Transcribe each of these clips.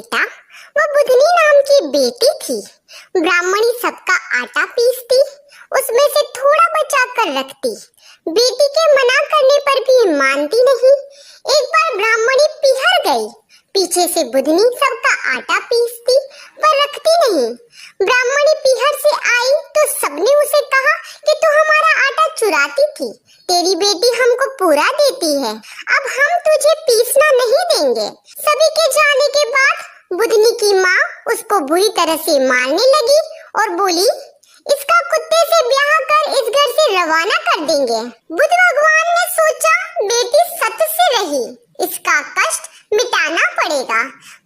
बेटा, वो बुधनी नाम की बेटी थी। ब्राह्मणी सबका आटा पीसती, उसमें से थोड़ा बचा कर रखती। बेटी के मना करने पर भी मानती नहीं। एक बार ब्राह्मणी पिहर गई। पीछे से बुधनी सबका आटा पीसती पर रखती नहीं। ब्राह्मणी पिहर से आई तो सबने उसे कहा कि तू हमारा आटा चुराती थी। तेरी बेटी हमको पूरा देती है, अब हम तुझे पीसना नहीं देंगे। सभी के जाने के बाद बुधनी की माँ उसको बुरी तरह से मारने लगी और बोली, इसका कुत्ते से ब्याह कर इस घर से रवाना कर देंगे। बुध भगवान ने सोचा बेटी सत से रही, इसका कष्ट मिटाना पड़ेगा।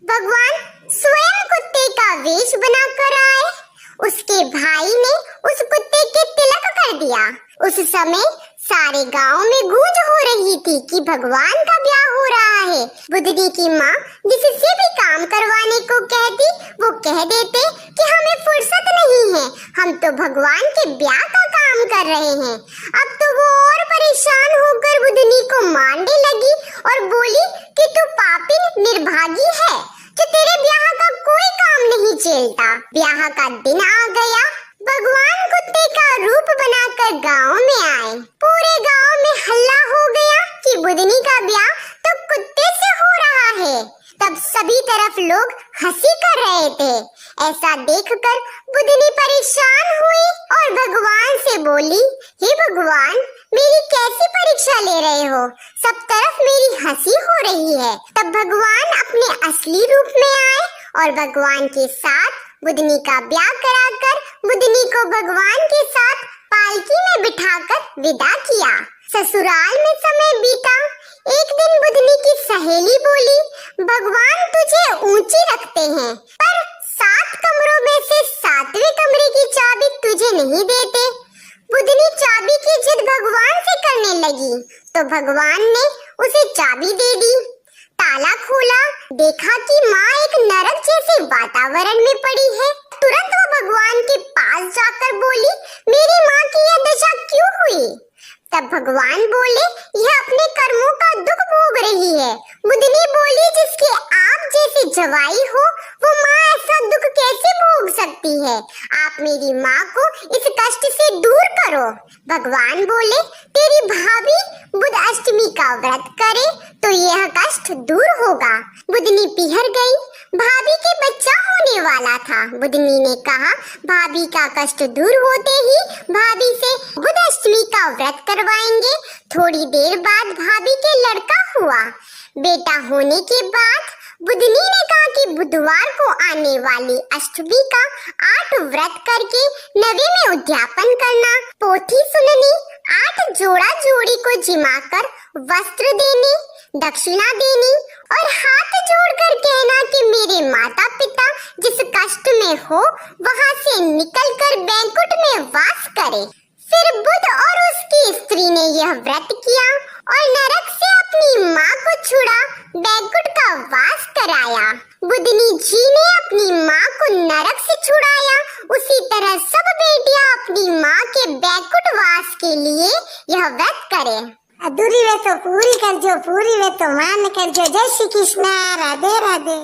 भगवान स्वयं कुत्ते का वेश बनाकर आए। उसके भाई ने उस कुत्ते के तिलक कर दिया। उस समय सारे गांव में गूंज हो रही थी कि भगवान का ब्याह हो रहा है। बुधनी की माँ जिससे भी काम करवाने को कहती, वो कह देते कि हमें फुर्सत नहीं है, हम तो भगवान के ब्याह का काम कर रहे हैं। अब तो वो और परेशान होकर बुधनी को मारने लगी और बोली कि तू पापी निर्भागी है, कि तेरे ब्याह का कोई काम नहीं चलता। ब्याह का दिन आ गया। भगवान कुत्ते का रूप बनाकर गांव में आए। पूरे गांव में हल्ला हो गया कि बुधनी का ब्याह तो कुत्ते से हो रहा है। तब सभी तरफ लोग हंसी कर रहे थे। ऐसा देखकर बुधनी परेशान हुई और भगवान से बोली, हे भगवान, मेरी कैसी परीक्षा ले रहे हो? सब तरफ मेरी हंसी हो रही है। तब भगवान अपने असली रूप में आए और भगवान के साथ बुधनी का ब्याह कराकर बुधनी को भगवान के साथ पालकी में बिठाकर विदा किया। ससुराल में समय बीता। एक दिन बुधनी की सहेली बोली, भगवान तुझे ऊंची रखते हैं, पर 7 कमरों में से 7वें कमरे की चाबी तुझे नहीं देते। बुधनी चाबी की जिद भगवान से करने लगी तो भगवान ने उसे चाबी दे दी। ताला खोला, देखा कि माँ एक नरक जैसे वातावरण में पड़ी है। तुरंत वो भगवान के पास जाकर बोली, मेरी माँ की यह दशा क्यों हुई? तब भगवान बोले, यह अपने कर्मों का दुख भोग रही है। बुधनी बोली, जिसके आप जैसे जवाई हो वो माँ ऐसा दुख कैसे भोग सकती है? आप मेरी माँ को इस कष्ट से दूर करो। भगवान बोले, तेरी भाभी बुध अष्टमी का व्रत करे तो यह कष्ट दूर होगा। बुधनी पिहर गई। भाभी के बच्चा होने वाला था। बुधनी ने कहा, भाभी का कष्ट दूर होते ही भाभी से बुध अष्टमी का व्रत करवाएंगे। थोड़ी देर बाद भाभी के लड़का हुआ। बेटा होने के बाद बुधनी ने कहा कि बुधवार को आने वाली अष्टमी का 8 व्रत करके 9वें में उद्यापन करना, पोथी सुननी, 8 जोड़ा जोड़ी को जिमाकर वस्त्र देने, दक्षिणा देनी और हाथ जोड़कर कहना कि मेरे माता पिता जिस कष्ट में हो वहां से निकलकर बैंकुट में वास करे। फिर बुध और उसकी स्त्री ने यह व्रत किया और नरक से अपनी माँ को छुड़ा बैंकुट का वास कराया। बुधनी जी ने अपनी माँ को नरक से छुड़ाया, उसी तरह सब बेटियां अपनी माँ के बैंकुट वास के लिए यह व्रत करें। अधूरी वे तो पूरी कर जो, पूरी वे तो मान कर जो। जय श्री कृष्ण, राधे राधे।